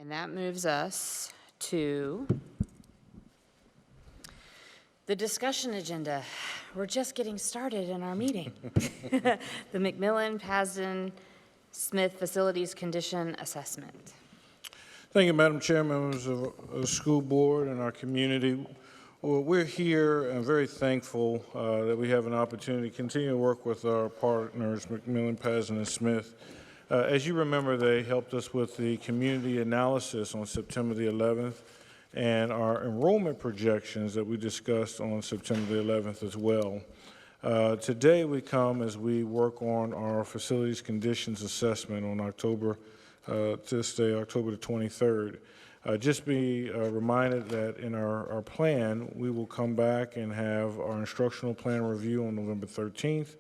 And that moves us to the discussion agenda. We're just getting started in our meeting. The McMillan, Pasden, Smith Facilities Condition Assessment. Thank you, Madam Chair, members of the school board and our community. Well, we're here and very thankful that we have an opportunity to continue to work with our partners, McMillan, Pasden, and Smith. As you remember, they helped us with the community analysis on September the 11th and our enrollment projections that we discussed on September the 11th as well. Today we come as we work on our facilities conditions assessment on this day, October the 23rd. Just be reminded that in our plan, we will come back and have our instructional plan review on November 13th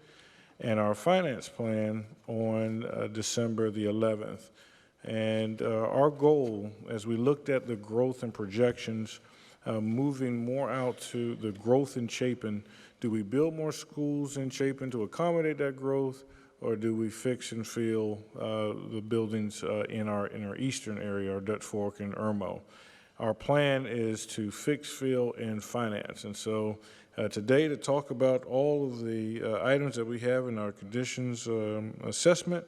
and our finance plan on December the 11th. And our goal, as we looked at the growth and projections, moving more out to the growth in Chapin, do we build more schools in Chapin to accommodate that growth, or do we fix and fill the buildings in our eastern area, our Dutch Fork and Irmo? Our plan is to fix, fill, and finance. And so today, to talk about all of the items that we have in our conditions assessment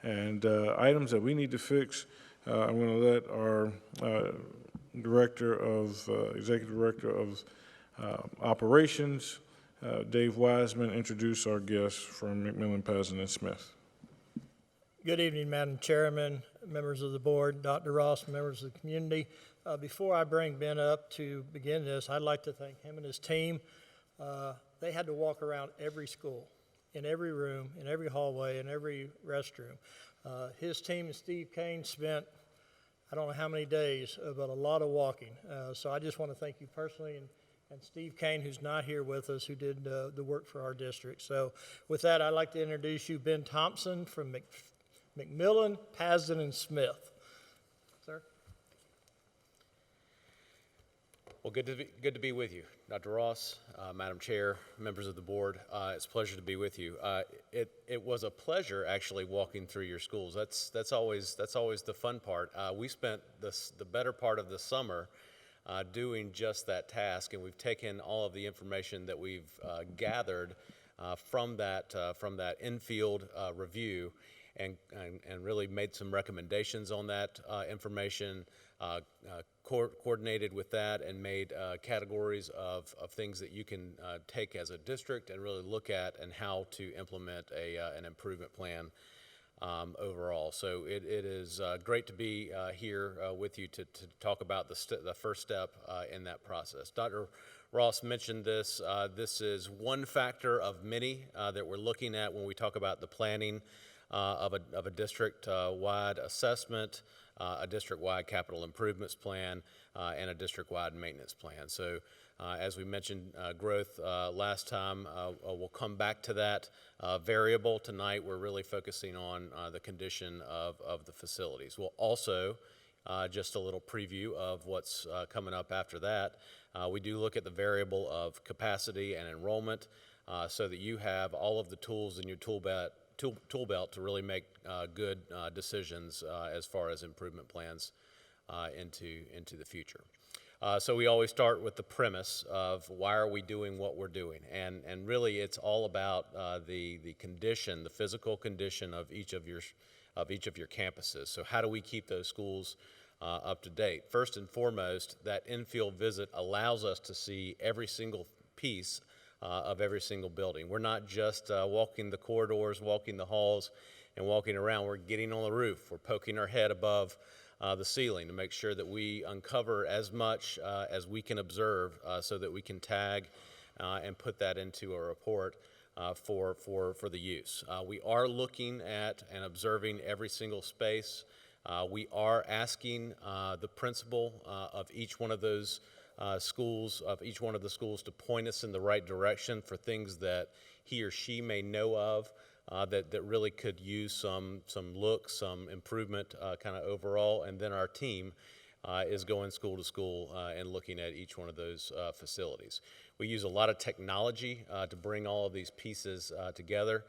and items that we need to fix, I'm going to let our executive director of operations, Dave Wiseman, introduce our guests from McMillan, Pasden, and Smith. Good evening, Madam Chairman, members of the board, Dr. Ross, members of the community. Before I bring Ben up to begin this, I'd like to thank him and his team. They had to walk around every school, in every room, in every hallway, in every restroom. His team and Steve Kane spent, I don't know how many days, but a lot of walking. So I just want to thank you personally, and Steve Kane, who's not here with us, who did the work for our district. So with that, I'd like to introduce you, Ben Thompson from McMillan, Pasden, and Smith. Sir? Well, good to be with you, Dr. Ross, Madam Chair, members of the board. It's a pleasure to be with you. It was a pleasure actually walking through your schools. That's always the fun part. We spent the better part of the summer doing just that task, and we've taken all of the information that we've gathered from that infield review, and really made some recommendations on that information. Coordinated with that and made categories of things that you can take as a district and really look at and how to implement an improvement plan overall. So it is great to be here with you to talk about the first step in that process. Dr. Ross mentioned this. This is one factor of many that we're looking at when we talk about the planning of a district-wide assessment, a district-wide capital improvements plan, and a district-wide maintenance plan. So as we mentioned growth last time, we'll come back to that variable. Tonight we're really focusing on the condition of the facilities. We'll also, just a little preview of what's coming up after that, we do look at the variable of capacity and enrollment so that you have all of the tools in your tool belt to really make good decisions as far as improvement plans into the future. So we always start with the premise of why are we doing what we're doing, and really it's all about the condition, the physical condition of each of your campuses. So how do we keep those schools up to date? First and foremost, that infield visit allows us to see every single piece of every single building. We're not just walking the corridors, walking the halls, and walking around. We're getting on the roof. We're poking our head above the ceiling to make sure that we uncover as much as we can observe so that we can tag and put that into a report for the use. We are looking at and observing every single space. We are asking the principal of each one of those schools, of each one of the schools, to point us in the right direction for things that he or she may know of that really could use some improvement kind of overall. And then our team is going school to school and looking at each one of those facilities. We use a lot of technology to bring all of these pieces together.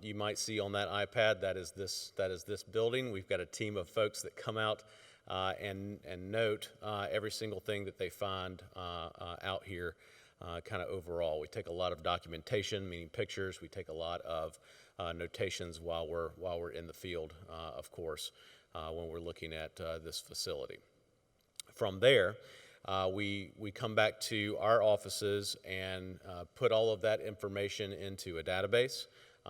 You might see on that iPad that is this building. We've got a team of folks that come out and note every single thing that they find out here kind of overall. We take a lot of documentation, meaning pictures. We take a lot of notations while we're in the field, of course, when we're looking at this facility. From there, we come back to our offices and put all of that information into a database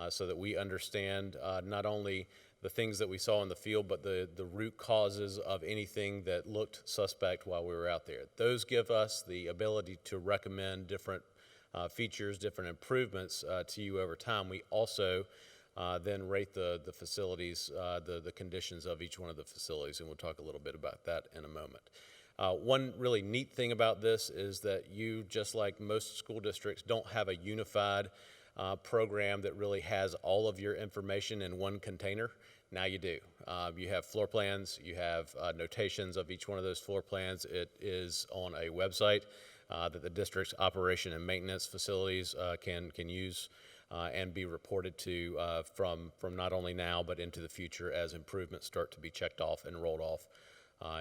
so that we understand not only the things that we saw in the field, but the root causes of anything that looked suspect while we were out there. Those give us the ability to recommend different features, different improvements to you over time. We also then rate the facilities, the conditions of each one of the facilities, and we'll talk a little bit about that in a moment. One really neat thing about this is that you, just like most school districts, don't have a unified program that really has all of your information in one container. Now you do. You have floor plans, you have notations of each one of those floor plans. It is on a website that the district's operation and maintenance facilities can use and be reported to from not only now but into the future as improvements start to be checked off and rolled off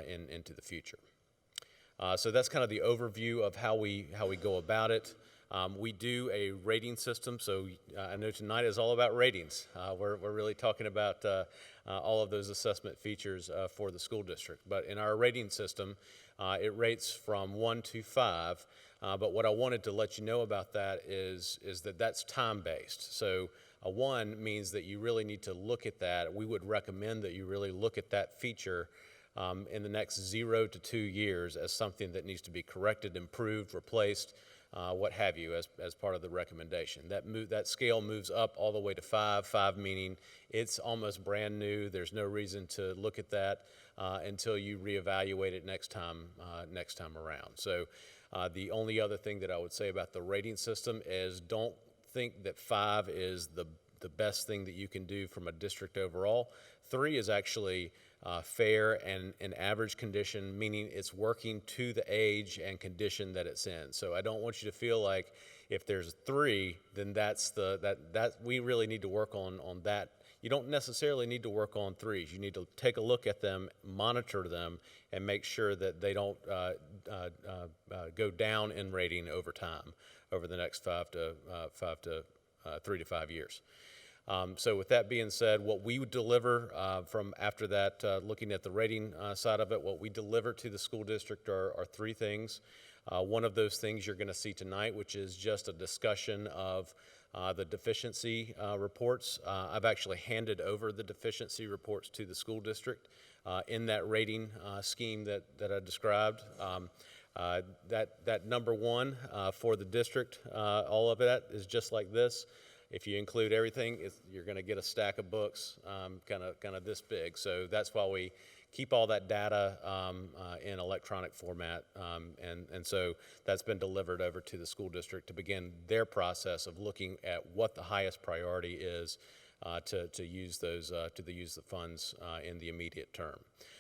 into the future. So that's kind of the overview of how we go about it. We do a rating system, so I know tonight is all about ratings. We're really talking about all of those assessment features for the school district. But in our rating system, it rates from 1 to 5. But what I wanted to let you know about that is that that's time-based. So a 1 means that you really need to look at that. We would recommend that you really look at that feature in the next 0 to 2 years as something that needs to be corrected, improved, replaced, what have you, as part of the recommendation. That scale moves up all the way to 5 meaning it's almost brand new. There's no reason to look at that until you reevaluate it next time around. So the only other thing that I would say about the rating system is don't think that 5 is the best thing that you can do from a district overall. 3 is actually fair and an average condition, meaning it's working to the age and condition that it's in. So I don't want you to feel like if there's 3, then that we really need to work on that. You don't necessarily need to work on 3s. You need to take a look at them, monitor them, and make sure that they don't go down in rating over time, over the next 3 to 5 years. So with that being said, what we would deliver from after that, looking at the rating side of it, what we deliver to the school district are 3 things. One of those things you're going to see tonight, which is just a discussion of the deficiency reports. I've actually handed over the deficiency reports to the school district in that rating scheme that I described. That number 1 for the district, all of that is just like this. If you include everything, you're going to get a stack of books, kind of this big. So that's why we keep all that data in electronic format, and so that's been delivered over to the school district to begin their process of looking at what the highest priority is to use the funds in the immediate term.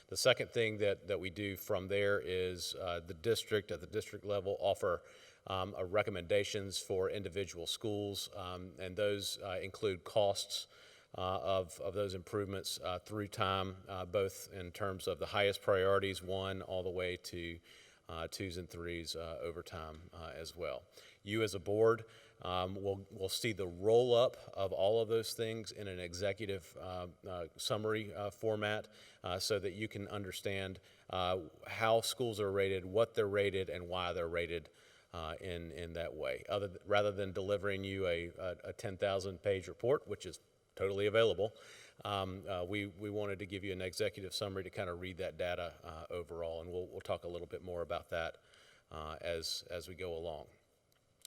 The second thing that we do from there is the district at the district level offer recommendations for individual schools, and those include costs of those improvements through time, both in terms of the highest priorities, 1, all the way to 2s and 3s over time as well. You as a board will see the roll-up of all of those things in an executive summary format so that you can understand how schools are rated, what they're rated, and why they're rated in that way. Rather than delivering you a 10,000-page report, which is totally available, we wanted to give you an executive summary to kind of read that data overall, and we'll talk a little bit more about that as we go along.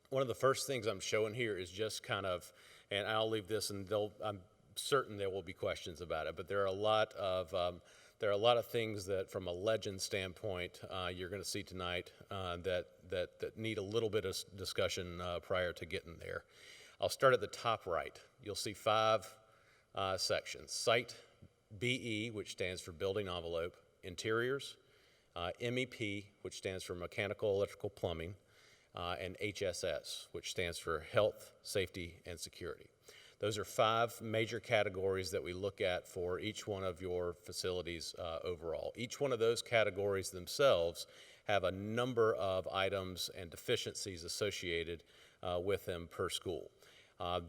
One of the first things I'm showing here is just kind of, and I'll leave this, and I'm certain there will be questions about it, but there are a lot of things that, from a legend standpoint, you're going to see tonight that need a little bit of discussion prior to getting there. I'll start at the top right. You'll see 5 sections: Site BE, which stands for Building Envelope; Interiors; MEP, which stands for Mechanical, Electrical, Plumbing; and HSS, which stands for Health, Safety, and Security. Those are 5 major categories that we look at for each one of your facilities overall. Each one of those categories themselves have a number of items and deficiencies associated with them per school.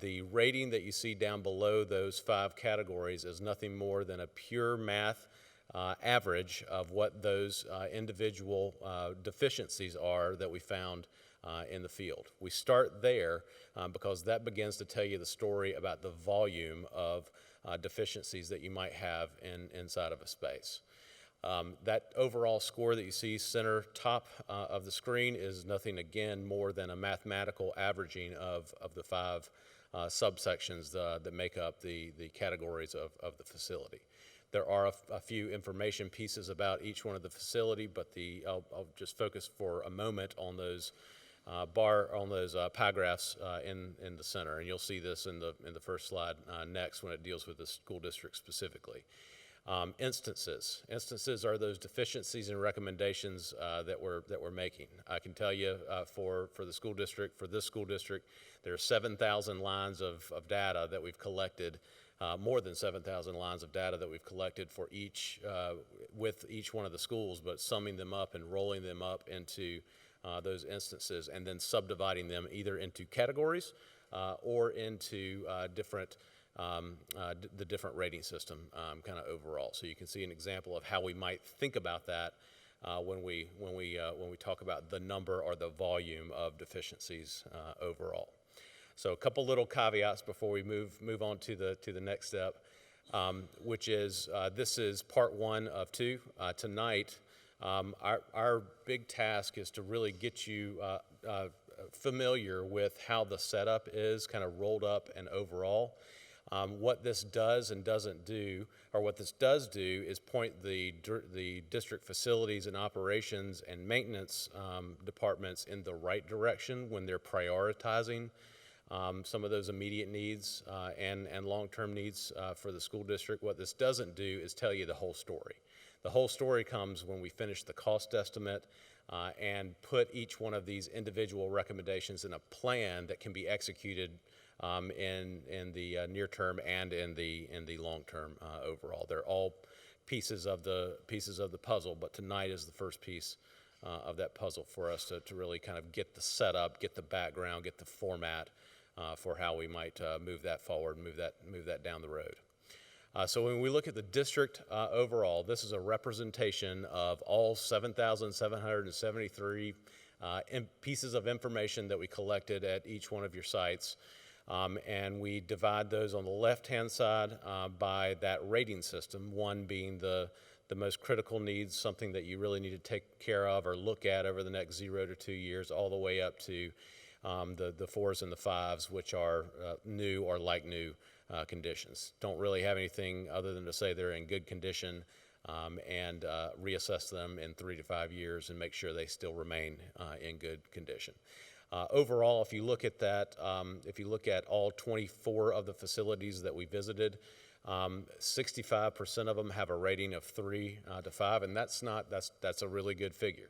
The rating that you see down below those 5 categories is nothing more than a pure math average of what those individual deficiencies are that we found in the field. We start there because that begins to tell you the story about the volume of deficiencies that you might have inside of a space. That overall score that you see center top of the screen is nothing, again, more than a mathematical averaging of the 5 subsections that make up the categories of the facility. There are a few information pieces about each one of the facility, but I'll just focus for a moment on those pie graphs in the center, and you'll see this in the first slide next when it deals with the school district specifically. Instances are those deficiencies and recommendations that we're making. I can tell you for this school district, there are 7,000 lines of data that we've collected, more than 7,000 lines of data that we've collected for with each one of the schools, but summing them up and rolling them up into those instances and then subdividing them either into categories or into the different rating system kind of overall. So you can see an example of how we might think about that when we talk about the number or the volume of deficiencies overall. So a couple little caveats before we move on to the next step, which is this is part 1 of 2. Tonight, our big task is to really get you familiar with how the setup is kind of rolled up and overall. What this does and doesn't do, or what this does do, is point the district facilities and operations and maintenance departments in the right direction when they're prioritizing some of those immediate needs and long-term needs for the school district. What this doesn't do is tell you the whole story. The whole story comes when we finish the cost estimate and put each one of these individual recommendations in a plan that can be executed in the near term and in the long term overall. They're all pieces of the puzzle, but tonight is the first piece of that puzzle for us to really kind of get the setup, get the background, get the format for how we might move that forward, move that down the road. So when we look at the district overall, this is a representation of all 7,773 pieces of information that we collected at each one of your sites. And we divide those on the left-hand side by that rating system, 1 being the most critical needs, something that you really need to take care of or look at over the next 0 to 2 years, all the way up to the 4s and the 5s, which are new or like new conditions. Don't really have anything other than to say they're in good condition and reassess them in 3 to 5 years and make sure they still remain in good condition. Overall, if you look at that, if you look at all 24 of the facilities that we visited, 65% of them have a rating of 3 to 5, and that's a really good figure.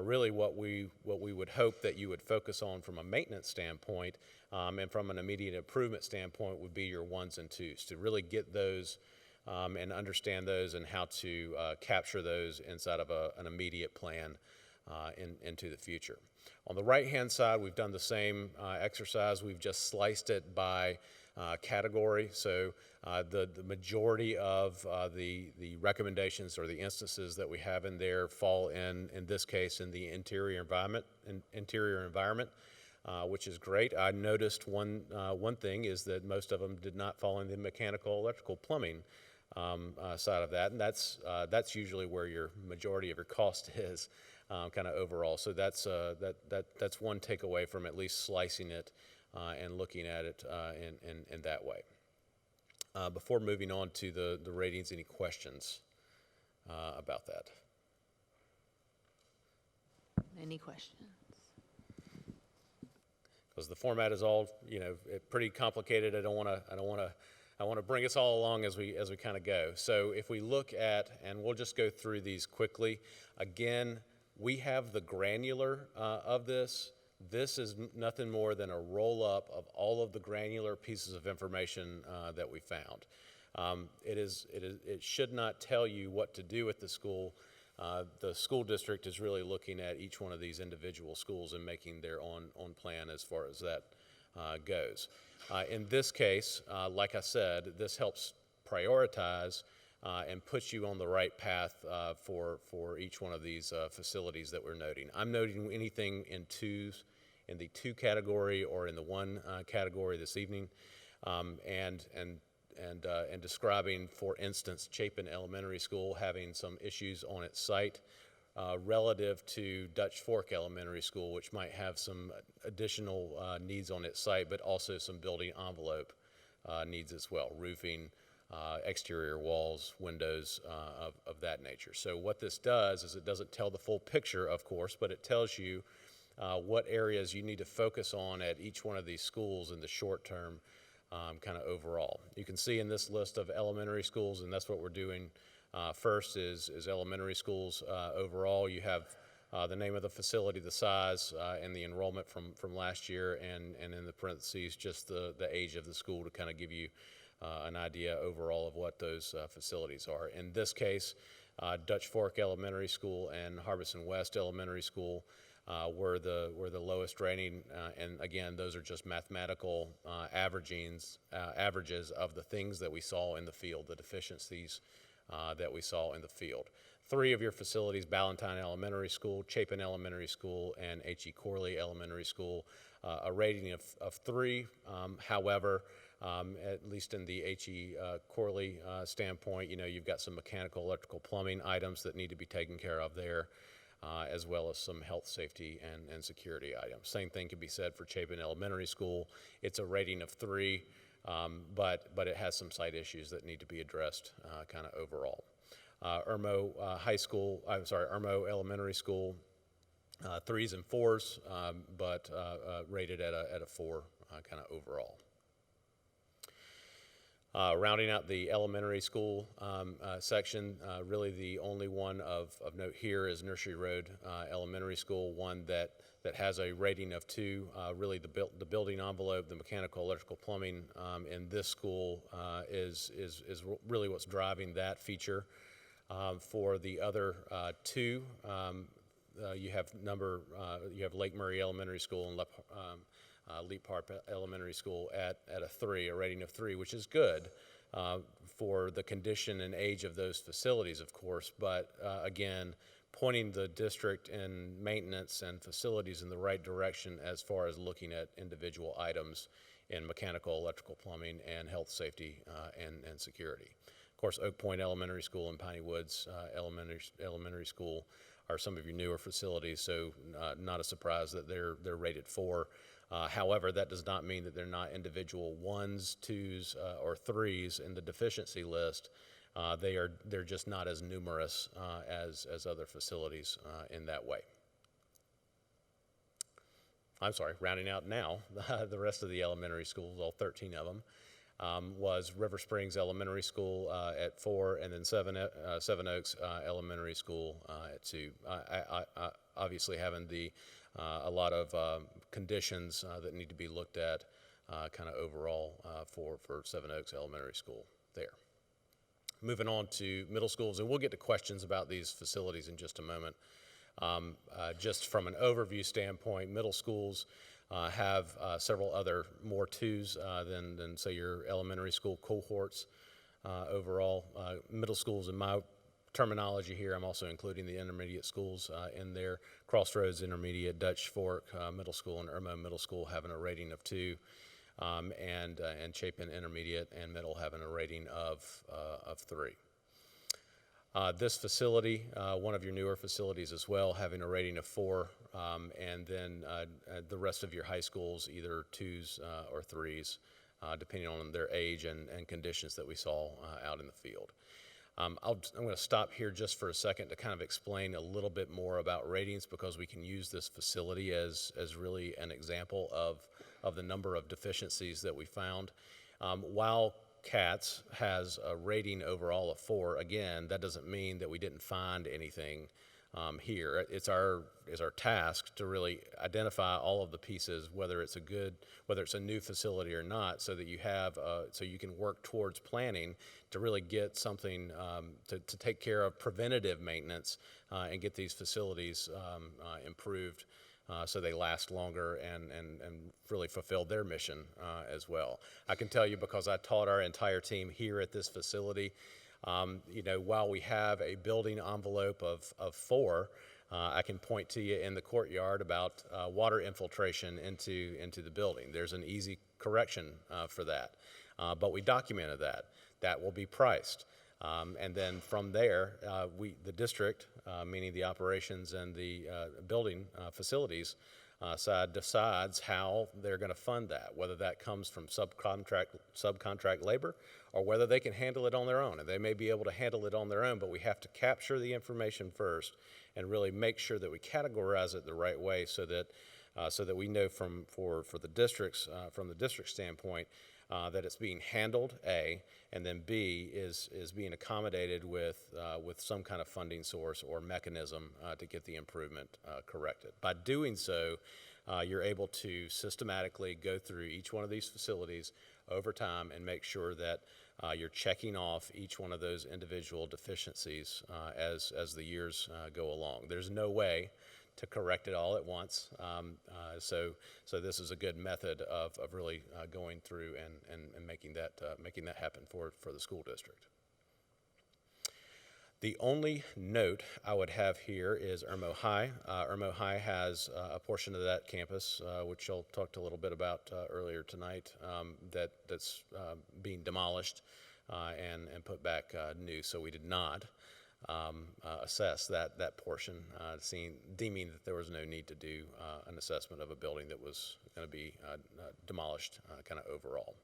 Really, what we would hope that you would focus on from a maintenance standpoint and from an immediate improvement standpoint would be your 1s and 2s, to really get those and understand those and how to capture those inside of an immediate plan into the future. On the right-hand side, we've done the same exercise. We've just sliced it by category. So the majority of the recommendations or the instances that we have in there fall in this case, in the interior environment, which is great. I noticed one thing is that most of them did not fall in the mechanical, electrical, plumbing side of that, and that's usually where your majority of your cost is. Kind of overall. So that's one takeaway from at least slicing it and looking at it in that way. Before moving on to the ratings, any questions about that? Any questions? Because the format is all pretty complicated. I want to bring us all along as we kind of go. So if we look at, and we'll just go through these quickly again. We have the granular of this This is nothing more than a roll-up of all of the granular pieces of information that we found. It should not tell you what to do with the school. The school district is really looking at each one of these individual schools and making their own plan as far as that goes. In this case, like I said, this helps prioritize and puts you on the right path for each one of these facilities that we're noting. I'm noting anything in twos, in the 2 category or in the 1 category this evening, and describing, for instance, Chapin Elementary School having some issues on its site relative to Dutch Fork Elementary School, which might have some additional needs on its site, but also some building envelope needs as well, roofing, exterior walls, windows of that nature. So what this does is it doesn't tell the full picture, of course, but it tells you what areas you need to focus on at each one of these schools in the short term, kind of overall. You can see in this list of elementary schools, and that's what we're doing first is elementary schools overall. You have the name of the facility, the size, and the enrollment from last year, and in the parentheses, just the age of the school to kind of give you an idea overall of what those facilities are. In this case, Dutch Fork Elementary School and Harbison West Elementary School were the lowest rating, and again, those are just mathematical averages of the things that we saw in the field, the deficiencies that we saw in the field. 3 of your facilities, Ballantyne Elementary School, Chapin Elementary School, and H.E. Corley Elementary School, a rating of 3. However, at least in the H.E. Corley standpoint, you've got some mechanical, electrical, plumbing items that need to be taken care of there, as well as some health, safety, and security items. Same thing can be said for Chapin Elementary School. It's a rating of 3, but it has some site issues that need to be addressed kind of overall. Irmo Elementary School, 3s and 4s, but rated at a 4 kind of overall. Rounding out the elementary school section, really the only one of note here is Nursery Road Elementary School, one that has a rating of 2. Really the building envelope, the mechanical, electrical, plumbing in this school is really what's driving that feature. For the other 2, you have Lake Murray Elementary School and Leap Park Elementary School at a 3, a rating of 3, which is good for the condition and age of those facilities, of course, but again, pointing the district and maintenance and facilities in the right direction as far as looking at individual items in mechanical, electrical, plumbing, and health, safety, and security. Of course, Oak Point Elementary School and Piney Woods Elementary School are some of your newer facilities, so not a surprise that they're rated 4. However, that does not mean that they're not individual 1s, 2s, or 3s in the deficiency list. They're just not as numerous as other facilities in that way. I'm sorry, rounding out now, the rest of the elementary schools, all 13 of them, was River Springs Elementary School at 4, and then Seven Oaks Elementary School at 2. Obviously having a lot of conditions that need to be looked at kind of overall for Seven Oaks Elementary School there. Moving on to middle schools, and we'll get to questions about these facilities in just a moment. Just from an overview standpoint, middle schools have several other more 2s than say your elementary school cohorts overall. Middle schools, in my terminology here, I'm also including the intermediate schools in there. Crossroads Intermediate, Dutch Fork Middle School, and Irmo Middle School having a rating of 2, and Chapin Intermediate and Middle having a rating of 3. This facility, one of your newer facilities as well, having a rating of 4, and then the rest of your high schools, either 2s or 3s, depending on their age and conditions that we saw out in the field. I'm going to stop here just for a second to kind of explain a little bit more about ratings, because we can use this facility as really an example of the number of deficiencies that we found. While CATS has a rating overall of 4, again, that doesn't mean that we didn't find anything here. It's our task to really identify all of the pieces, whether it's a new facility or not, so that you have so you can work towards planning to really get something to take care of preventative maintenance and get these facilities improved. So they last longer and really fulfill their mission as well. I can tell you, because I taught our entire team here at this facility, while we have a building envelope of 4, I can point to you in the courtyard about water infiltration into the building. There's an easy correction for that, but we documented that. That will be priced. And then from there, the district, meaning the operations and the building facilities side, decides how they're going to fund that, whether that comes from subcontract labor or whether they can handle it on their own. And they may be able to handle it on their own, but we have to capture the information first and really make sure that we categorize it the right way so that we know for the districts, from the district standpoint, that it's being handled, A, and then B is being accommodated with some kind of funding source or mechanism to get the improvement corrected. By doing so, you're able to systematically go through each one of these facilities over time and make sure that you're checking off each one of those individual deficiencies as the years go along. There's no way to correct it all at once. So this is a good method of really going through and making that happen for the school district. The only note I would have here is Irmo High. Irmo High has a portion of that campus, which I'll talk a little bit about earlier tonight, that's being demolished and put back new. So we did not assess that portion, deeming that there was no need to do an assessment of a building that was going to be demolished kind of overall.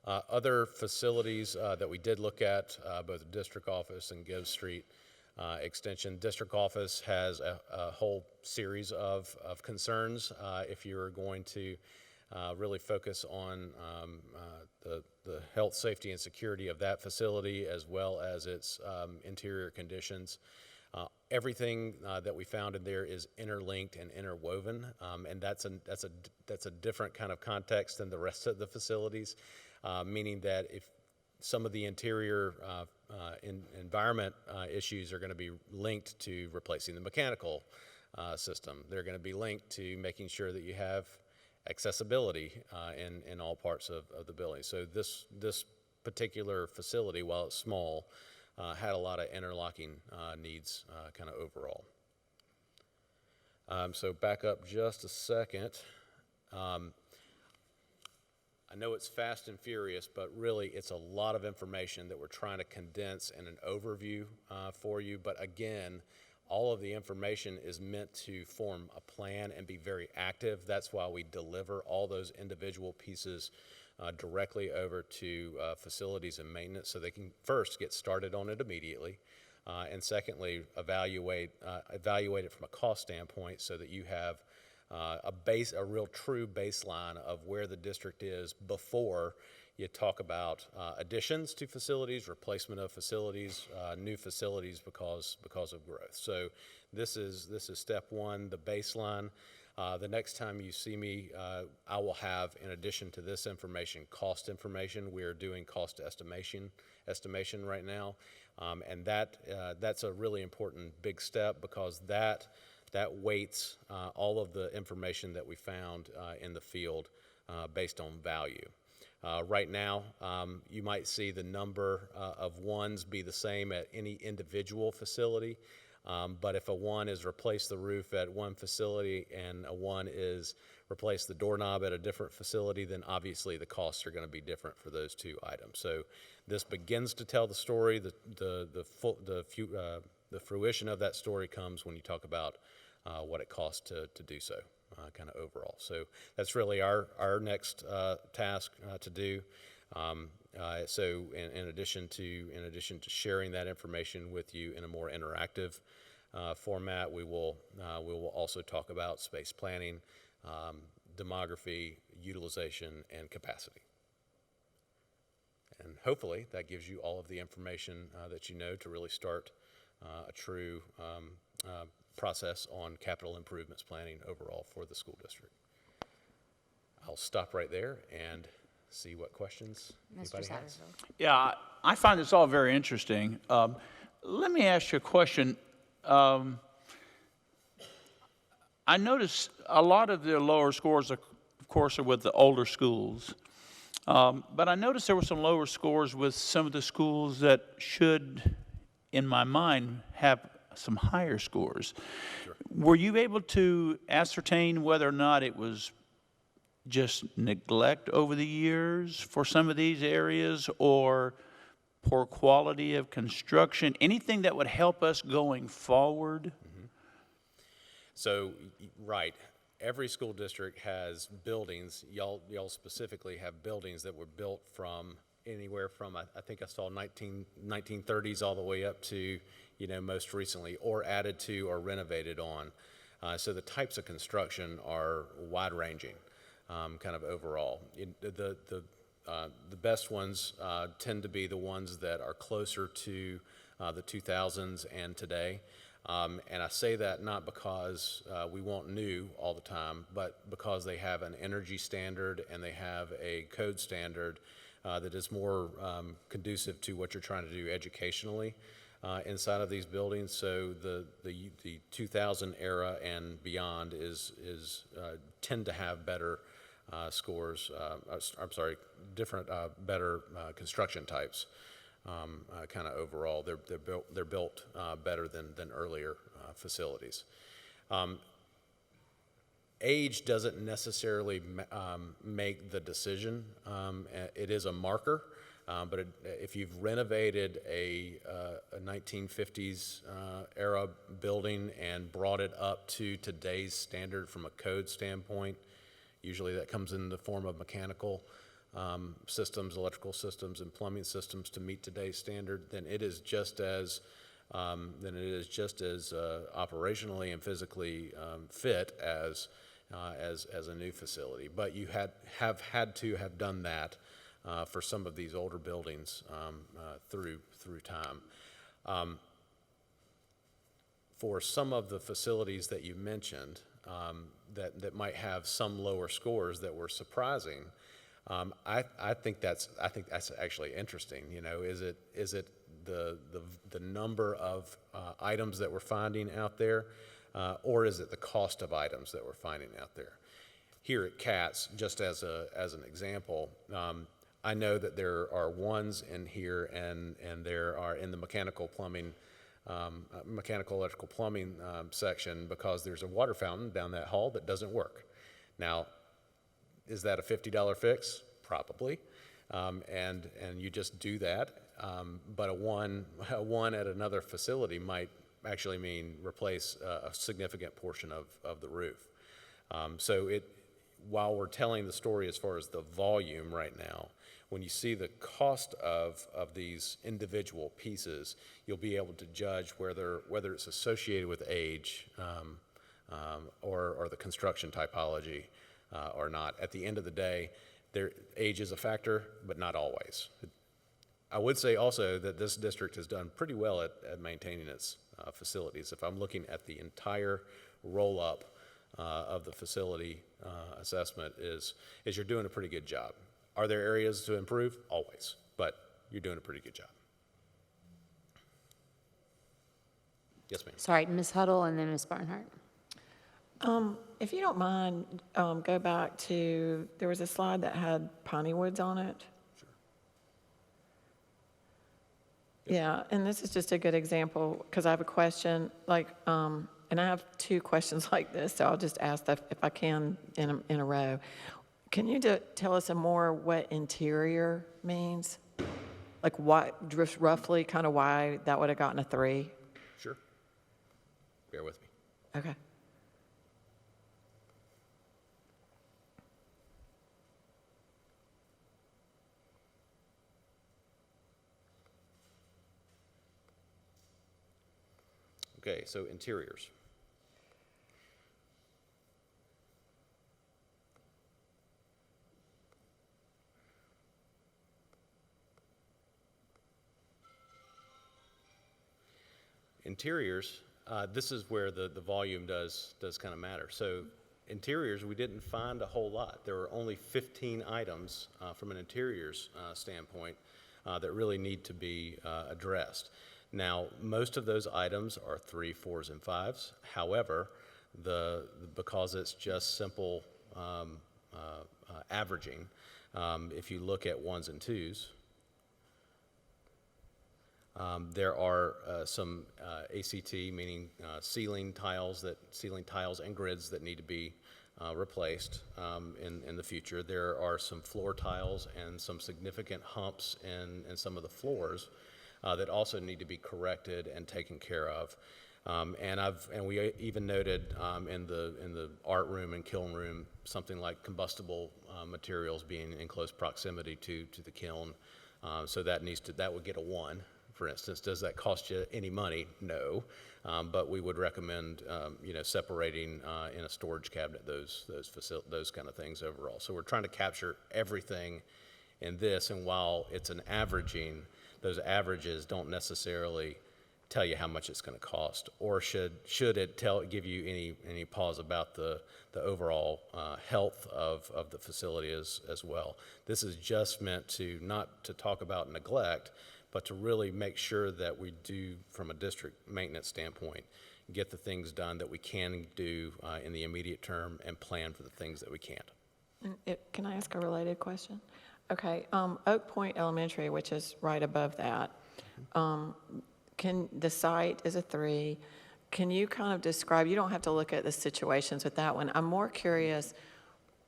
Other facilities that we did look at, both the district office and Give Street extension. District office has a whole series of concerns if you're going to really focus on the health, safety, and security of that facility, as well as its interior conditions. Everything that we found in there is interlinked and interwoven, and that's a different kind of context than the rest of the facilities, meaning that if some of the interior environment issues are going to be linked to replacing the mechanical system. They're going to be linked to making sure that you have accessibility in all parts of the building. So this particular facility, while it's small, had a lot of interlocking needs kind of overall. So back up just a second. I know it's fast and furious, but really it's a lot of information that we're trying to condense in an overview for you. But again, all of the information is meant to form a plan and be very active. That's why we deliver all those individual pieces directly over to facilities and maintenance, so they can first get started on it immediately, and secondly, evaluate it from a cost standpoint, so that you have a real true baseline of where the district is before you talk about additions to facilities, replacement of facilities, new facilities because of growth. So this is step one, the baseline. The next time you see me, I will have, in addition to this information, cost information. We are doing cost estimation right now, and that's a really important big step, because that weights all of the information that we found in the field based on value. Right now, you might see the number of ones be the same at any individual facility, but if a one is replace the roof at one facility and a one is replace the doorknob at a different facility, then obviously the costs are going to be different for those two items. So this begins to tell the story. The fruition of that story comes when you talk about what it costs to do so, kind of overall. So that's really our next task to do. So in addition to sharing that information with you in a more interactive format, we will also talk about space planning, demography, utilization, and capacity. And hopefully that gives you all of the information that you know to really start a true process on capital improvements planning overall for the school district. I'll stop right there and see what questions Mr. anybody has. Satterfield. Yeah, I find this all very interesting. Let me ask you a question. I notice a lot of the lower scores, of course, are with the older schools. But I noticed there were some lower scores with some of the schools that should, in my mind, have some higher scores. Sure. Were you able to ascertain whether or not it was just neglect over the years for some of these areas, or poor quality of construction, anything that would help us going forward? So, right, every school district has buildings, y'all specifically have buildings that were built from anywhere from, I think I saw 1930s all the way up to, most recently, or added to or renovated on. So the types of construction are wide-ranging, kind of overall. The best ones tend to be the ones that are closer to the 2000s and today. And I say that not because we want new all the time, but because they have an energy standard and they have a code standard that is more conducive to what you're trying to do educationally inside of these buildings. So the 2000 era and beyond tend to have better scores. Different better construction types. Kind of overall, they're built better than earlier facilities. Age doesn't necessarily make the decision. It is a marker, but if you've renovated a 1950s era building and brought it up to today's standard from a code standpoint, usually that comes in the form of mechanical systems, electrical systems, and plumbing systems to meet today's standard, then it is just as operationally and physically fit as a new facility. But you have had to have done that for some of these older buildings through time. For some of the facilities that you mentioned that might have some lower scores that were surprising. I think that's actually interesting. Is it the number of items that we're finding out there, or is it the cost of items that we're finding out there? Here at CATS, just as an example, I know that there are ones in here, and there are in the mechanical electrical plumbing section, because there's a water fountain down that hall that doesn't work. Now, is that a $50 fix? Probably, and you just do that. But a one at another facility might actually mean replace a significant portion of the roof. While we're telling the story as far as the volume right now, when you see the cost of these individual pieces, you'll be able to judge whether it's associated with age or the construction typology or not. At the end of the day, age is a factor, but not always. I would say also that this district has done pretty well at maintaining its facilities. If I'm looking at the entire roll-up of the facility assessment, is you're doing a pretty good job. Are there areas to improve? Always, but you're doing a pretty good job. Yes, ma'am. Sorry, Ms. Huddle and then Ms. Barnhart. If you don't mind, go back to, there was a slide that had Piney Woods on it. Sure. Yeah, and this is just a good example, because I have a question, and I have two questions like this, so I'll just ask that if I can in a row. Can you tell us more what interior means? Like what, just roughly kind of why that would have gotten a 3? Sure. Bear with me. Okay. Okay, so interiors. Interiors, this is where the volume does kind of matter. So interiors, we didn't find a whole lot. There were only 15 items from an interiors standpoint that really need to be addressed. Now, most of those items are 3, 4s, and 5s. However, because it's just simple averaging, if you look at 1s and 2s, there are some ACT, meaning ceiling tiles and grids that need to be replaced in the future. There are some floor tiles and some significant humps in some of the floors that also need to be corrected and taken care of. And we even noted in the art room and kiln room something like combustible materials being in close proximity to the kiln. So that would get a 1. For instance, does that cost you any money? No, but we would recommend, separating in a storage cabinet those kind of things overall. So we're trying to capture everything in this, and while it's an averaging, those averages don't necessarily tell you how much it's going to cost, or should it give you any pause about the overall health of the facility as well. This is just meant to not to talk about neglect, but to really make sure that we do, from a district maintenance standpoint, get the things done that we can do in the immediate term and plan for the things that we can't. Can I ask a related question? Okay, Oak Point Elementary, which is right above that, the site is a 3. Can you kind of describe, you don't have to look at the situations with that one. I'm more curious,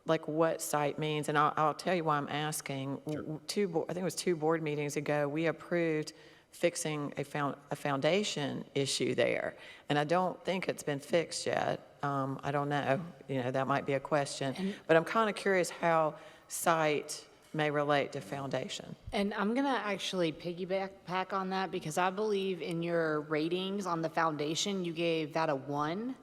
like what site means, and I'll tell you why I'm asking. Sure. I think it was 2 board meetings ago, we approved fixing a foundation issue there, and I don't think it's been fixed yet. I don't know, that might be a question, but I'm kind of curious how site may relate to foundation. And I'm going to actually piggyback on that, because I believe in your ratings on the foundation, you gave that a 1,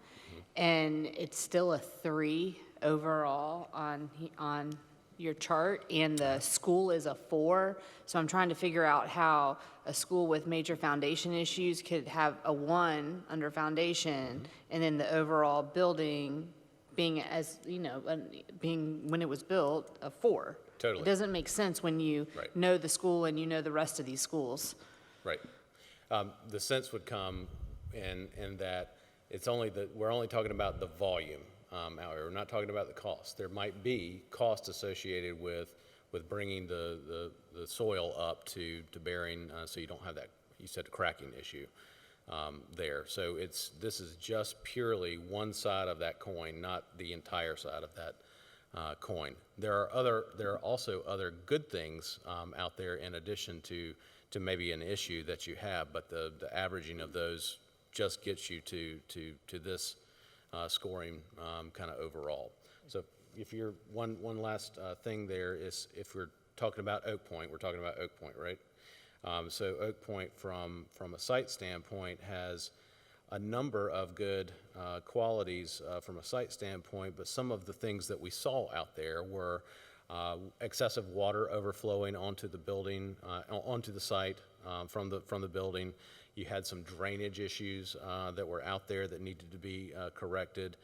and it's still a 3 overall on your chart, and the school is a 4. So I'm trying to figure out how a school with major foundation issues could have a 1 under foundation, and then the overall building being, being when it was built, a 4. Totally. It doesn't make sense when you Right. know the school and you know the rest of these schools. Right. The sense would come in that we're only talking about the volume. We're not talking about the cost. There might be cost associated with bringing the soil up to bearing, so you don't have that, you said, cracking issue there. So this is just purely one side of that coin, not the entire side of that coin. There are also other good things out there in addition to maybe an issue that you have, but the averaging of those just gets you to this scoring kind of overall. So if you're one last thing there is, if we're talking about Oak Point, we're talking about Oak Point, right? So Oak Point from a site standpoint has a number of good qualities from a site standpoint, but some of the things that we saw out there were excessive water overflowing onto the building, onto the site from the building. You had some drainage issues that were out there that needed to be corrected.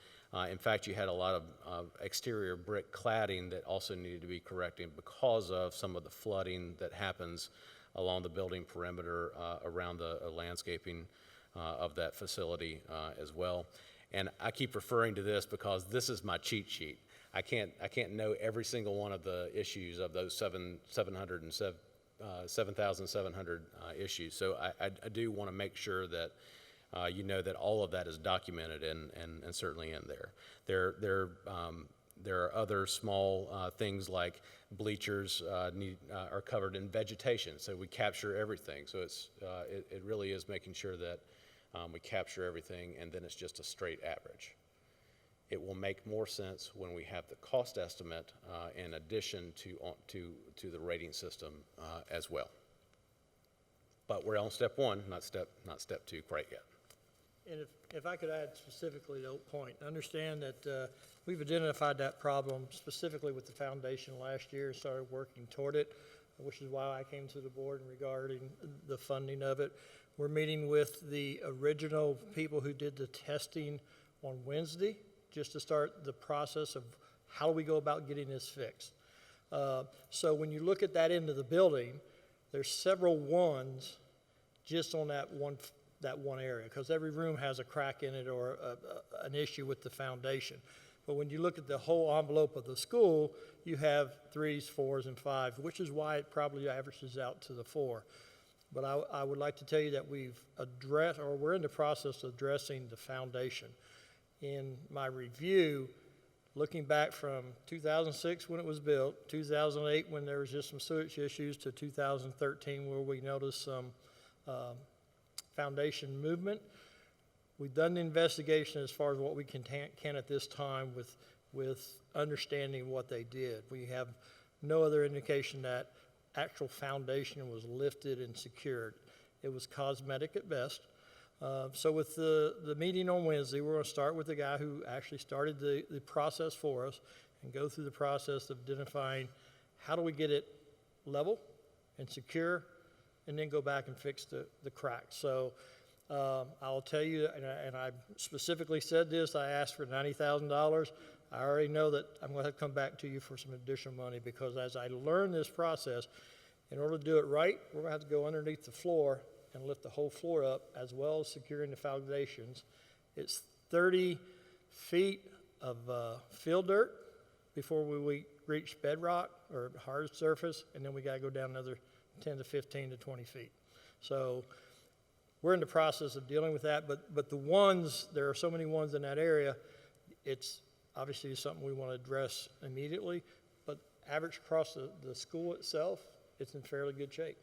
In fact, you had a lot of exterior brick cladding that also needed to be corrected because of some of the flooding that happens along the building perimeter around the landscaping of that facility as well. And I keep referring to this because this is my cheat sheet. I can't know every single one of the issues of those 7,700 issues. So I do want to make sure that you know that all of that is documented and certainly in there. There are other small things like bleachers are covered in vegetation, so we capture everything. So it really is making sure that we capture everything, and then it's just a straight average. It will make more sense when we have the cost estimate in addition to the rating system as well. But we're on step 1, not step 2 quite yet. And if I could add specifically to Oak Point, understand that we've identified that problem specifically with the foundation last year and started working toward it, which is why I came to the board regarding the funding of it. We're meeting with the original people who did the testing on Wednesday, just to start the process of how do we go about getting this fixed. So when you look at that end of the building, there's several ones just on that one area, because every room has a crack in it or an issue with the foundation. But when you look at the whole envelope of the school, you have 3s, 4s, and 5s, which is why it probably averages out to the 4. But I would like to tell you that we've addressed, or we're in the process of addressing the foundation. In my review, looking back from 2006 when it was built, 2008 when there was just some sewage issues, to 2013 where we noticed some foundation movement, we've done the investigation as far as what we can at this time with understanding what they did. We have no other indication that actual foundation was lifted and secured. It was cosmetic at best. So with the meeting on Wednesday, we're going to start with the guy who actually started the process for us and go through the process of identifying how do we get it level and secure, and then go back and fix the cracks. So I'll tell you, and I specifically said this, I asked for $90,000. I already know that I'm going to have to come back to you for some additional money, because as I learn this process, in order to do it right, we're going to have to go underneath the floor and lift the whole floor up, as well as securing the foundations. It's 30 feet of fill dirt before we reach bedrock or hard surface, and then we got to go down another 10 to 15 to 20 feet. So we're in the process of dealing with that, but the ones, there are so many ones in that area, it's obviously something we want to address immediately, but average across the school itself, it's in fairly good shape.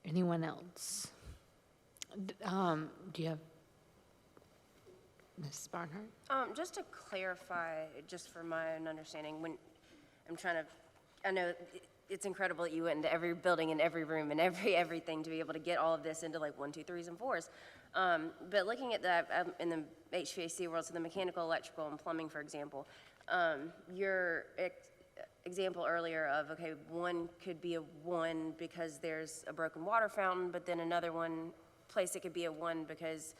Anyone else? Do you have, Ms. Barnhart? Just to clarify, just for my own understanding, when I'm trying to, I know it's incredible that you went into every building and every room and everything to be able to get all of this into like 1, 2, 3s, and 4s. But looking at that in the HVAC world, so the mechanical, electrical, and plumbing, for example, your example earlier of, okay, one could be a 1 because there's a broken water fountain, but then another place it could be a 1 because,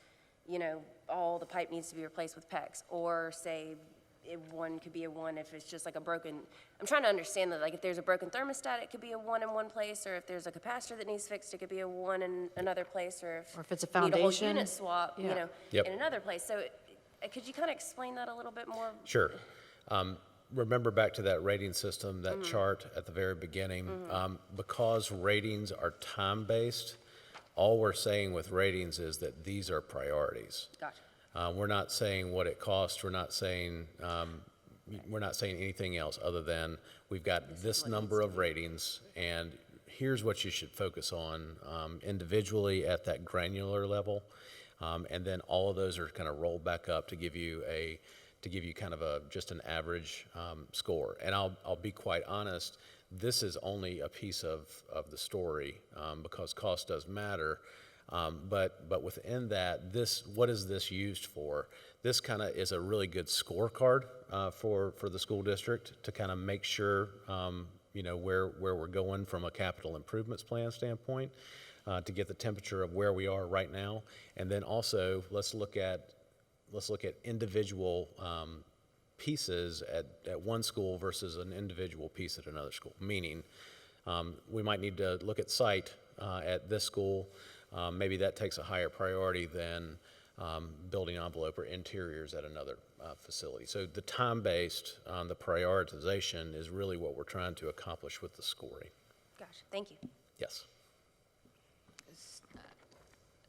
you know, all the pipe needs to be replaced with PEX, or say one could be a 1 if it's just like a broken, I'm trying to understand that, like if there's a broken thermostat, it could be a 1 in one place, or if there's a capacitor that needs fixed, it could be a 1 in another place, or Or if it's a you need a whole foundation. unit swap, you Yeah. know, Yep. in another place. So could you kind of explain that a little bit more? Sure. Remember back to that rating system, that chart at the very beginning. Because ratings are time-based, all we're saying with ratings is that these are priorities. Gotcha. We're not saying what it costs. We're not saying anything else other than we've got this number of ratings, and here's what you should focus on individually at that granular level, and then all of those are kind of rolled back up to give you kind of just an average score. And I'll be quite honest, this is only a piece of the story because cost does matter. But within that, what is this used for? This kind of is a really good scorecard for the school district to kind of make sure where we're going from a capital improvements plan standpoint, to get the temperature of where we are right now, and then also let's look at individual pieces at one school versus an individual piece at another school. Meaning, we might need to look at site at this school. Maybe that takes a higher priority than building envelope or interiors at another facility. So the time-based, the prioritization is really what we're trying to accomplish with the scoring. Gotcha. Thank you. Yes.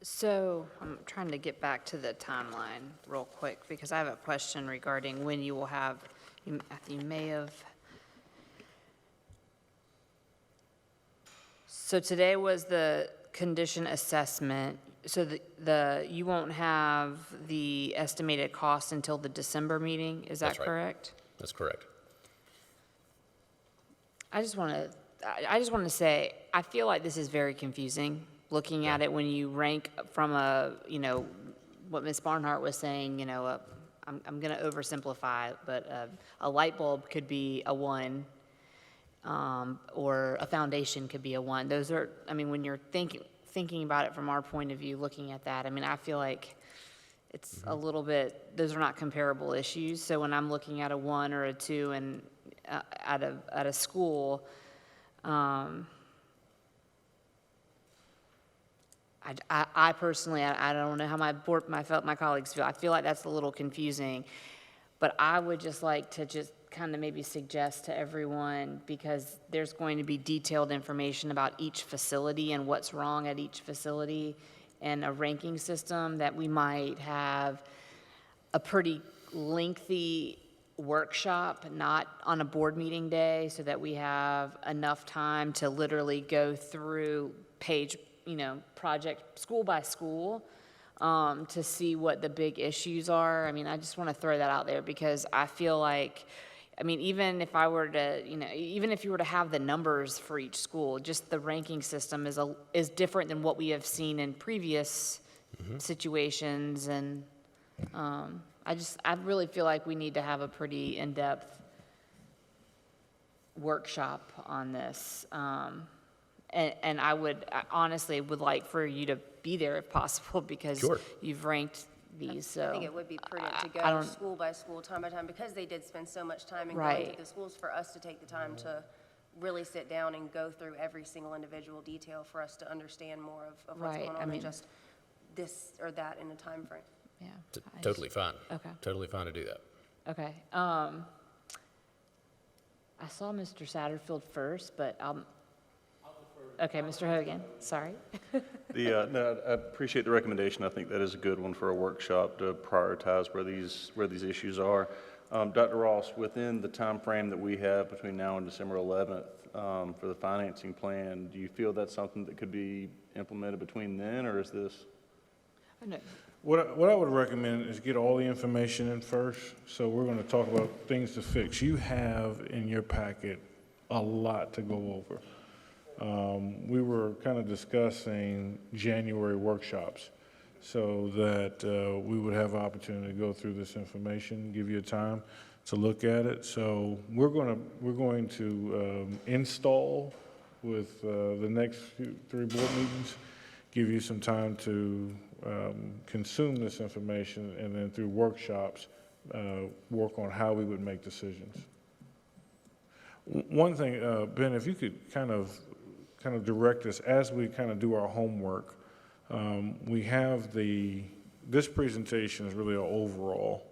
So I'm trying to get back to the timeline real quick, because I have a question regarding when you will have, you may have. So today was the condition assessment. So you won't have the estimated cost until the December meeting, is that That's right. correct? That's correct. I just want to say, I feel like this is very confusing, looking at it when you rank from what Ms. Barnhart was saying, I'm going to oversimplify, but a light bulb could be a 1, or a foundation could be a 1. Those are, I mean, when you're thinking about it from our point of view, looking at that, I mean, I feel like it's a little bit, those are not comparable issues. So when I'm looking at a 1 or a 2 and at a school, I personally, I don't know how my colleagues feel. I feel like that's a little confusing. But I would just like to just kind of maybe suggest to everyone, because there's going to be detailed information about each facility and what's wrong at each facility and a ranking system, that we might have a pretty lengthy workshop, not on a board meeting day, so that we have enough time to literally go through project school by school, to see what the big issues are. I mean, I just want to throw that out there, because I feel like, I mean, even if I were to, even if you were to have the numbers for each school, just the ranking system is different than what we have seen in previous situations. And I really feel like we need to have a pretty in-depth workshop on this. And I honestly would like for you to be there if possible, because Sure. you've ranked these, so. I think it would be prudent to I go don't- school by school, time by time, because they did spend so much time in going Right. to the schools, for us to take the time to really sit down and go through every single individual detail, for us to understand more of what's Right, going I on, mean- than just this or that in a time frame. Yeah. Totally fine. Okay. Totally fine to do that. Okay. I saw Mr. Satterfield first, but okay, Mr. Hogan, sorry. No, I appreciate the recommendation. I think that is a good one for a workshop to prioritize where these issues are. Dr. Ross, within the time frame that we have between now and December 11th for the financing plan, do you feel that's something that could be implemented between then, or is this? What I would recommend is get all the information in first. So we're going to talk about things to fix. You have in your packet a lot to go over. We were kind of discussing January workshops, so that we would have an opportunity to go through this information, give you time to look at it. So we're going to install with the next 3 board meetings, give you some time to consume this information, and then through workshops, work on how we would make decisions. One thing, Ben, if you could kind of direct us as we kind of do our homework. We have this presentation is really an overall,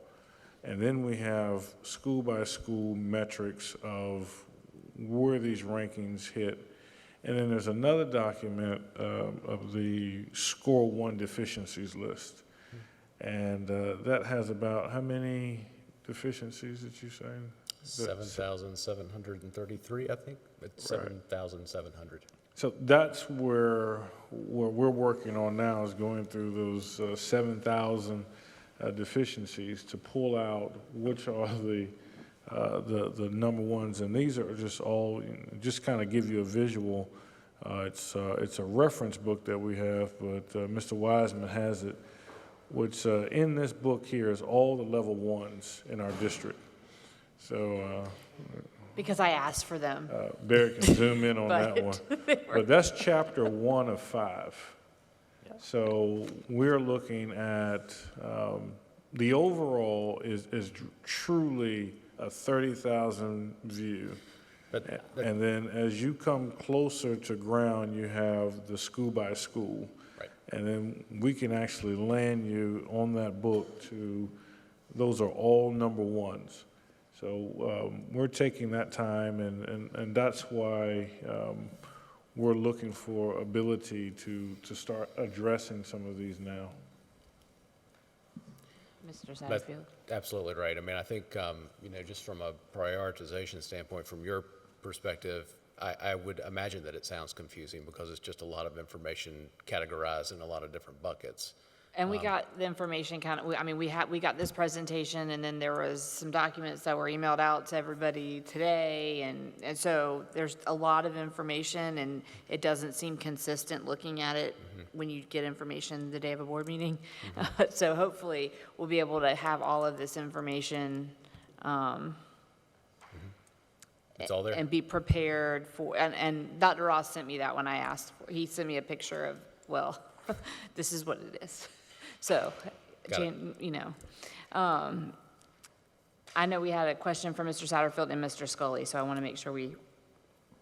and then we have school by school metrics of where these rankings hit. And then there's another document of the score 1 deficiencies list. And that has about how many deficiencies did you say? 7,733, I think. It's Right. 7,700. So that's where we're working on now, is going through those 7,000 deficiencies to pull out which are the number ones. And these are just all, just kind of give you a visual. It's a reference book that we have, but Mr. Wiseman has it, which in this book here is all the level 1s in our district. So Because I asked for them. Barry can zoom in on that But one. But that's chapter 1 of 5. So we're looking at, the overall is truly a 30,000 view. But And then as you come closer to ground, you have the school by school. Right. And then we can actually land you on that book to, those are all number 1s. So we're taking that time, and that's why we're looking for ability to start addressing some of these now. Mr. That's Satterfield. absolutely right. I mean, I think, just from a prioritization standpoint, from your perspective, I would imagine that it sounds confusing because it's just a lot of information categorized in a lot of different buckets. And we got the information we got this presentation, and then there was some documents that were emailed out to everybody today, and so there's a lot of information, and it doesn't seem consistent looking at it when you get information the day of a board meeting. So hopefully, we'll be able to have all of this information It's all there. And be prepared for, and Dr. Ross sent me that when I asked. He sent me a picture of, well, this is what it is. So, Got it. you know. I know we had a question from Mr. Satterfield and Mr. Scully, so I want to make sure we,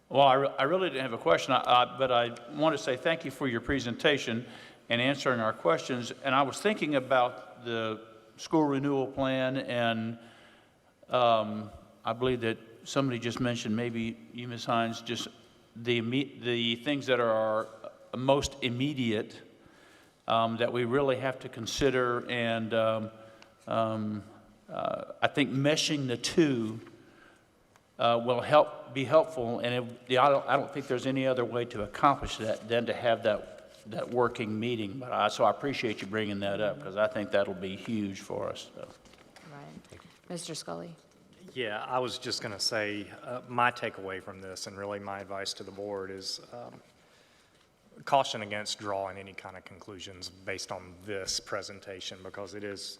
Well, I really didn't have a question, but I want to say thank you for your presentation and answering our questions. And I was thinking about the school renewal plan, and I believe that somebody just mentioned, maybe you, Ms. Hines, just the things that are most immediate that we really have to consider. And I think meshing the two will be helpful, and I don't think there's any other way to accomplish that than to have that working meeting. But so I appreciate you bringing that up, because I think that'll be huge for us. So. right. Mr. Scully? Yeah, I was just going to say, my takeaway from this, and really my advice to the board, is caution against drawing any kind of conclusions based on this presentation, because it is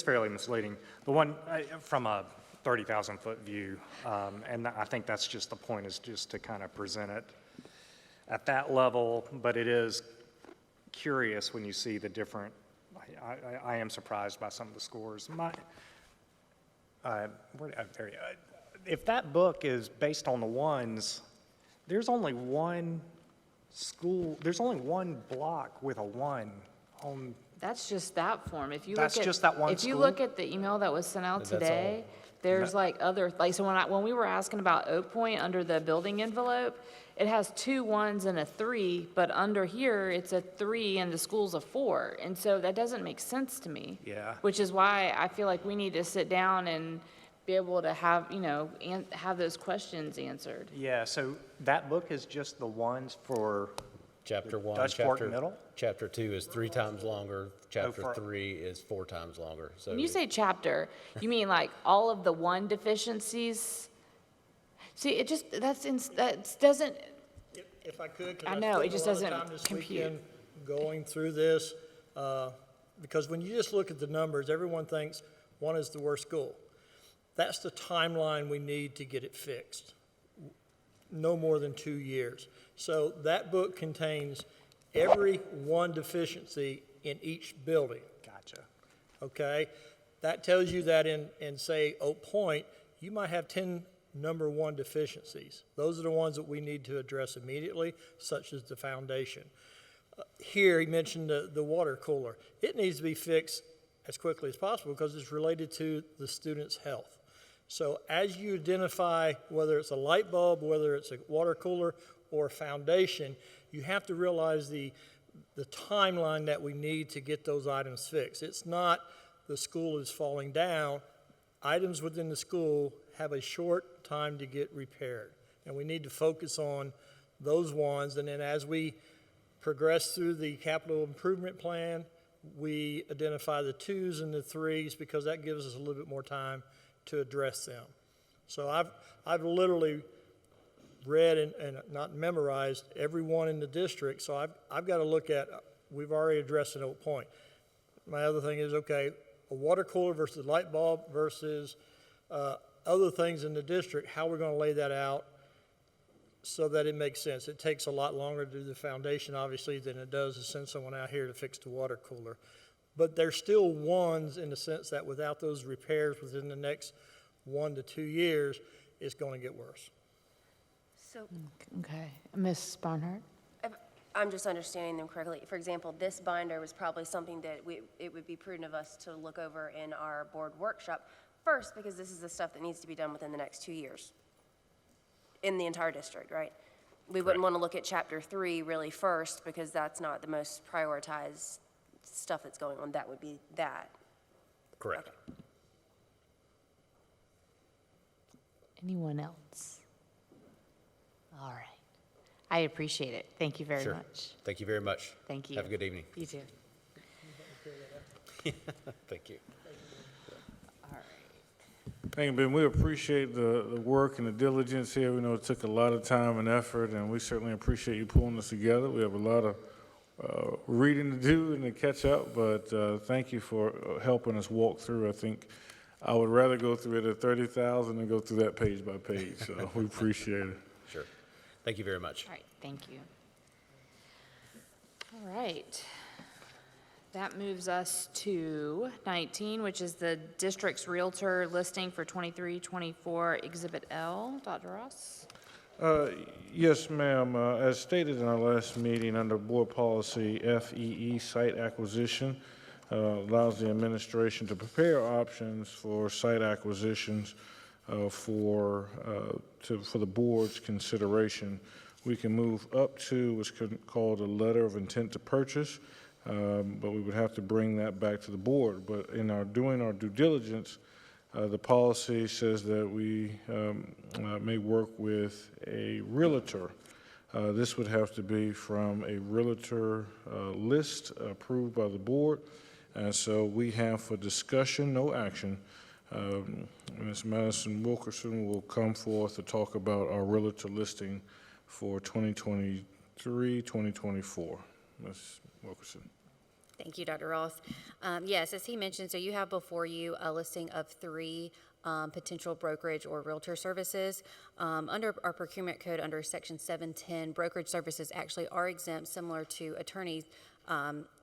fairly misleading. The one from a 30,000-foot view, and I think that's just the point, is just to kind of present it at that level, but it is curious when you see the different, I am surprised by some of the scores. If that book is based on the ones, there's only one school, there's only one block with a 1 on. That's just that form. If you That's look at, just that one if you school? look at the email that was sent out That's all. today, there's like other, like, so when we were asking about Oak Point under the building envelope, it has 2 1s and a 3, but under here, it's a 3 and the school's a 4. And so that doesn't make sense to me. Yeah. Which is why I feel like we need to sit down and be able to have, have those questions answered. Yeah, so that book is just the ones for Chapter 1, Dutch Fork Middle? Chapter 2 is 3 times longer. Chapter for- 3 is 4 times longer. So When you say chapter, you mean like all of the 1 deficiencies? See, it just, that doesn't, If I could, I because know, I it just spent a lot doesn't of time this compute. weekend going through this, because when you just look at the numbers, everyone thinks 1 is the worst school. That's the timeline we need to get it fixed. No more than 2 years. So that book contains every 1 deficiency in each building. Gotcha. Okay? That tells you that in say, Oak Point, you might have 10 number 1 deficiencies. Those are the ones that we need to address immediately, such as the foundation. Here, he mentioned the water cooler. It needs to be fixed as quickly as possible because it's related to the student's health. So as you identify whether it's a light bulb, whether it's a water cooler or a foundation, you have to realize the timeline that we need to get those items fixed. It's not the school is falling down. Items within the school have a short time to get repaired. And we need to focus on those ones. And then as we progress through the capital improvement plan, we identify the 2s and the 3s because that gives us a little bit more time to address them. So I've literally read and not memorized every one in the district, so I've got to look at, we've already addressed an Oak Point. My other thing is, okay, a water cooler versus light bulb versus other things in the district, how we're going to lay that out so that it makes sense. It takes a lot longer to do the foundation, obviously, than it does to send someone out here to fix the water cooler. But there's still 1s in the sense that without those repairs within the next 1 to 2 years, it's going to get worse. So okay. Ms. Barnhart? if I'm just understanding them correctly. For example, this binder was probably something that it would be prudent of us to look over in our board workshop first, because this is the stuff that needs to be done within the next 2 years in the entire district, right? We wouldn't want to look at chapter 3 really first because that's not the most prioritized stuff that's going on. That would be that. correct. Anyone else? All right. I appreciate it. Thank you very Sure. much. Thank you very much. Thank you. Have a good evening. You too. Thank you. All right. Thank you, Ben. We appreciate the work and the diligence here. We know it took a lot of time and effort, and we certainly appreciate you pulling this together. We have a lot of reading to do and to catch up, but thank you for helping us walk through. I think I would rather go through it at 30,000 than go through that page by page, so we appreciate it. Sure. Thank you very much. All right, thank you. All right. That moves us to 19, which is the district's Realtor listing for 23-24 Exhibit L. Dr. Ross? Yes, ma'am. As stated in our last meeting, under Board Policy FEE, site acquisition allows the administration to prepare options for site acquisitions for the board's consideration. We can move up to what's called a letter of intent to purchase, but we would have to bring that back to the board. But in doing our due diligence, the policy says that we may work with a realtor. This would have to be from a realtor list approved by the board. And so we have for discussion, no action. Ms. Madison Wilkerson will come forth to talk about our realtor listing for 2023, 2024. Ms. Wilkerson. Thank you, Dr. Ross. Yes, as he mentioned, so you have before you a listing of 3 potential brokerage or realtor services. Under our procurement code, under Section 710, brokerage services actually are exempt, similar to attorney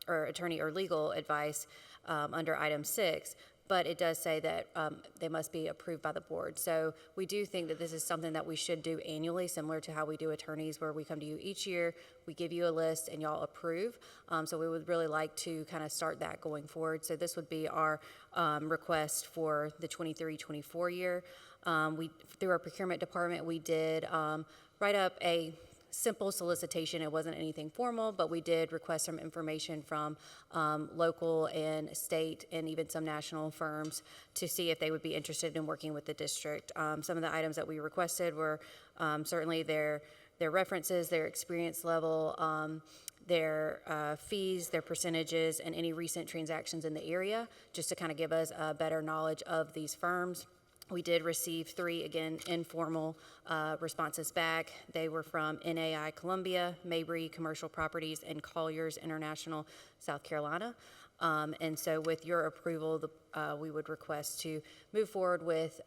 or legal advice under item 6. But it does say that they must be approved by the board. So we do think that this is something that we should do annually, similar to how we do attorneys, where we come to you each year, we give you a list, and y'all approve. So we would really like to kind of start that going forward. So this would be our request for the 23-24 year. Through our procurement department, we did write up a simple solicitation. It wasn't anything formal, but we did request some information from local and state and even some national firms to see if they would be interested in working with the district. Some of the items that we requested were certainly their references, their experience level, their fees, their percentages, and any recent transactions in the area, just to kind of give us a better knowledge of these firms. We did receive 3, again, informal responses back. They were from NAI Columbia, Mabry Commercial Properties, and Colliers International, South Carolina. And so with your approval, we would request to move forward with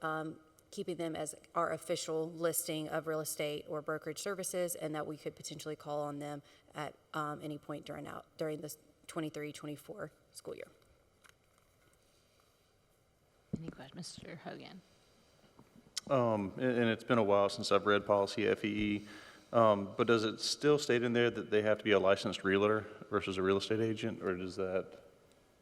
keeping them as our official listing of real estate or brokerage services, and that we could potentially call on them at any point during the 23-24 school year. Any questions, Mr. Hogan? And it's been a while since I've read policy FEE, but does it still state in there that they have to be a licensed realtor versus a real estate agent, or does that?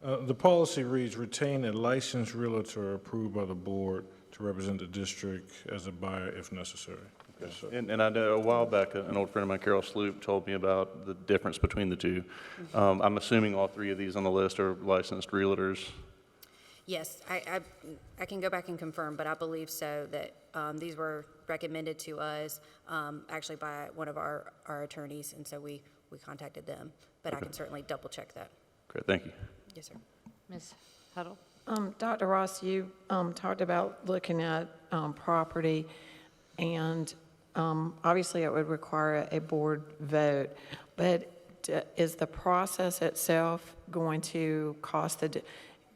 The policy reads, retain a licensed realtor approved by the board to represent the district as a buyer if necessary. Yes, sir. And I know a while back, an old friend of mine, Carol Sloop, told me about the difference between the two. I'm assuming all 3 of these on the list are licensed realtors. Yes, I can go back and confirm, but I believe so, that these were recommended to us actually by one of our attorneys, and so we contacted them. But I can certainly double check that. Great, thank you. Yes, sir. Ms. Huddle? Dr. Ross, you talked about looking at property, and obviously it would require a board vote, but is the process itself going to cost the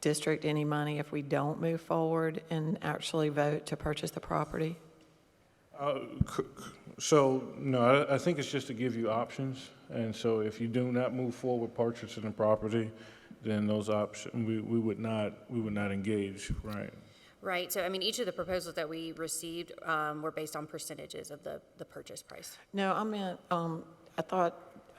district any money if we don't move forward and actually vote to purchase the property? So, no, I think it's just to give you options. And so if you do not move forward purchasing the property, then those options, we would not engage, right? Right, so I mean, each of the proposals that we received were based on percentages of the purchase price. No, I meant, I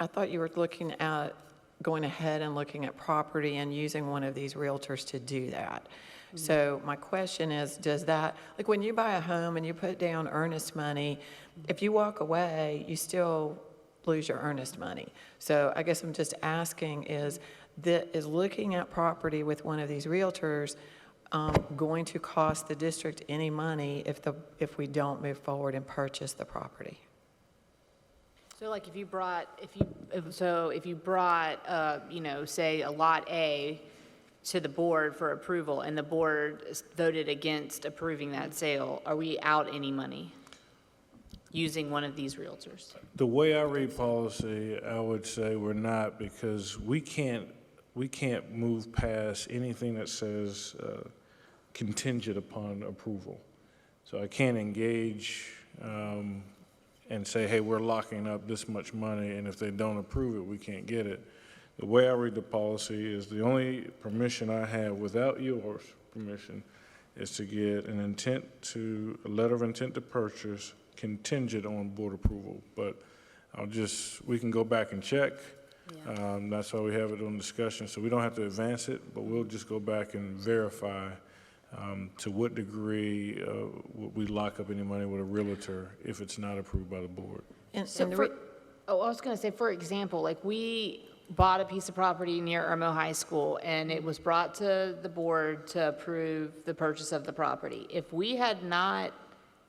thought you were looking at going ahead and looking at property and using one of these realtors to do that. So my question is, does that, like when you buy a home and you put down earnest money, if you walk away, you still lose your earnest money. So I guess I'm just asking, is looking at property with one of these realtors going to cost the district any money if we don't move forward and purchase the property? So like if you brought, say a Lot A to the board for approval and the board voted against approving that sale, are we out any money using one of these realtors? The way I read policy, I would say we're not, because we can't move past anything that says contingent upon approval. So I can't engage and say, hey, we're locking up this much money, and if they don't approve it, we can't get it. The way I read the policy is the only permission I have without yours permission is to get a letter of intent to purchase contingent on board approval. But we can go back and check. Yeah. That's why we have it on discussion, so we don't have to advance it, but we'll just go back and verify to what degree would we lock up any money with a realtor if it's not approved by the board. So I was going to say, for example, like we bought a piece of property near Irmo High School, and it was brought to the board to approve the purchase of the property. If we had not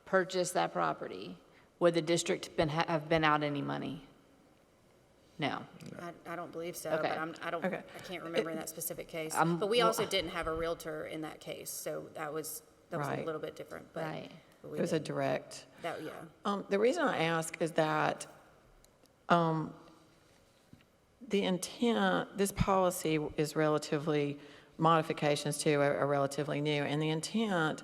purchased that property, would the district have been out any money? No. I don't believe so, Okay. but Okay. I can't remember in that specific case. I'm- But we also didn't have a realtor in that case, so that was a Right. little bit different, but. Right. but we It was a did. direct. Yeah. The reason I ask is that the intent, this policy is relatively, modifications to are relatively new, and the intent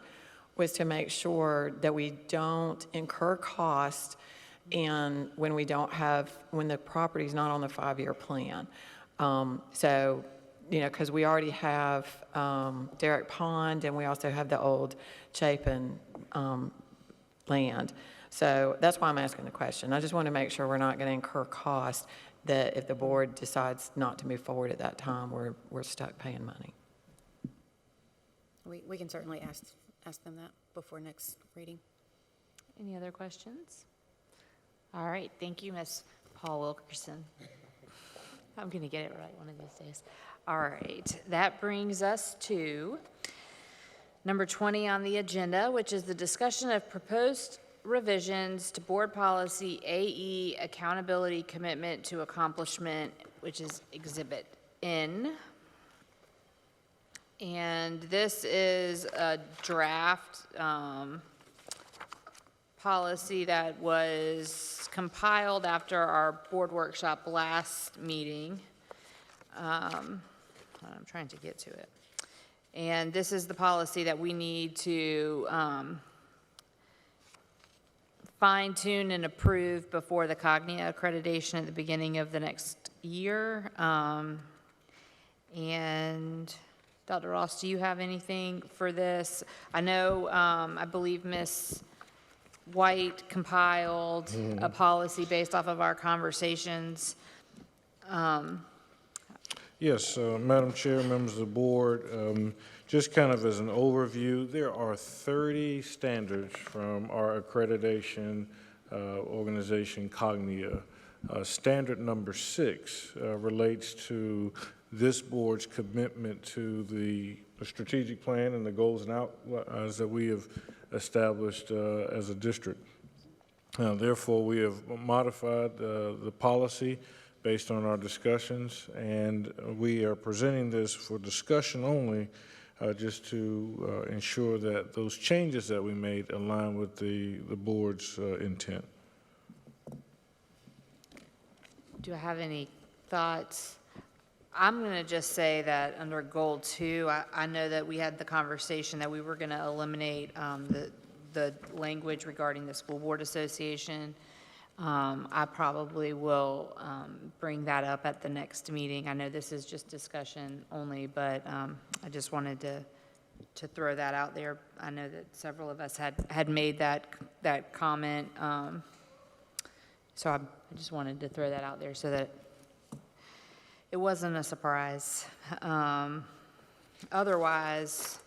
was to make sure that we don't incur cost when we don't have, when the property's not on the 5-year plan. So, because we already have Derrick Pond, and we also have the old Chapin land. So that's why I'm asking the question. I just want to make sure we're not going to incur cost that if the board decides not to move forward at that time, we're stuck paying money. We can certainly ask them that before next reading. Any other questions? All right, thank you, Ms. Paul Wilkerson. I'm going to get it right one of these days. All right, that brings us to number 20 on the agenda, which is the discussion of proposed revisions to Board Policy AE Accountability Commitment to Accomplishment, which is Exhibit N. And this is a draft policy that was compiled after our board workshop last meeting. I'm trying to get to it. And this is the policy that we need to fine-tune and approve before the Cognia accreditation at the beginning of the next year. And Dr. Ross, do you have anything for this? I know, I believe Ms. White compiled a policy based off of our conversations. Yes, Madam Chair, members of the board, just kind of as an overview, there are 30 standards from our accreditation organization, Cognia. Standard number 6 relates to this board's commitment to the strategic plan and the goals and outlines that we have established as a district. Therefore, we have modified the policy based on our discussions, and we are presenting this for discussion only, just to ensure that those changes that we made align with the board's intent. Do I have any thoughts? I'm going to just say that under Goal 2, I know that we had the conversation that we were going to eliminate the language regarding the School Board Association. I probably will bring that up at the next meeting. I know this is just discussion only, but I just wanted to throw that out there. I know that several of us had made that comment. So I just wanted to throw that out there so that it wasn't a surprise. Otherwise,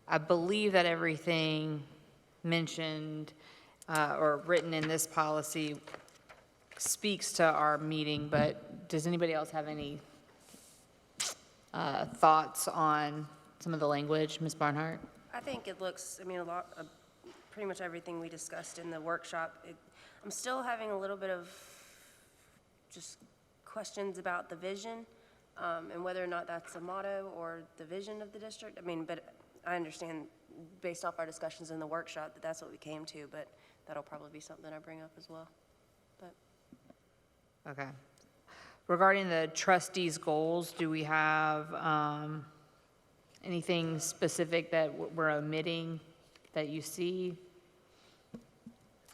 I believe that everything mentioned or written in this policy speaks to our meeting, but does anybody else have any thoughts on some of the language? Ms. Barnhart? I think it looks, I mean, a lot of, pretty much everything we discussed in the workshop. I'm still having a little bit of just questions about the vision, and whether or not that's a motto or the vision of the district. I mean, but I understand based off our discussions in the workshop that that's what we came to, but that'll probably be something I bring up as well. But Okay. Regarding the trustees' goals, do we have Anything specific that we're omitting that you see?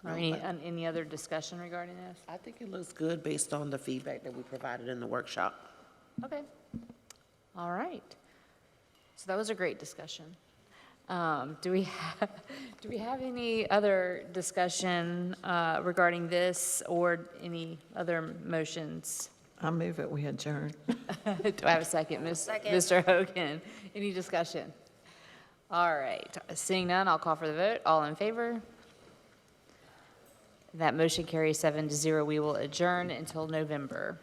Or any other discussion regarding this? I think it looks good based on the feedback that we provided in the workshop. Okay. All right. So that was a great discussion. Do we have any other discussion regarding this or any other motions? I move it, we adjourn. Do I have a second, Mr. Hogan? Any discussion? All right. Seeing none, I'll call for the vote. All in favor? That motion carries 7-0. We will adjourn until November.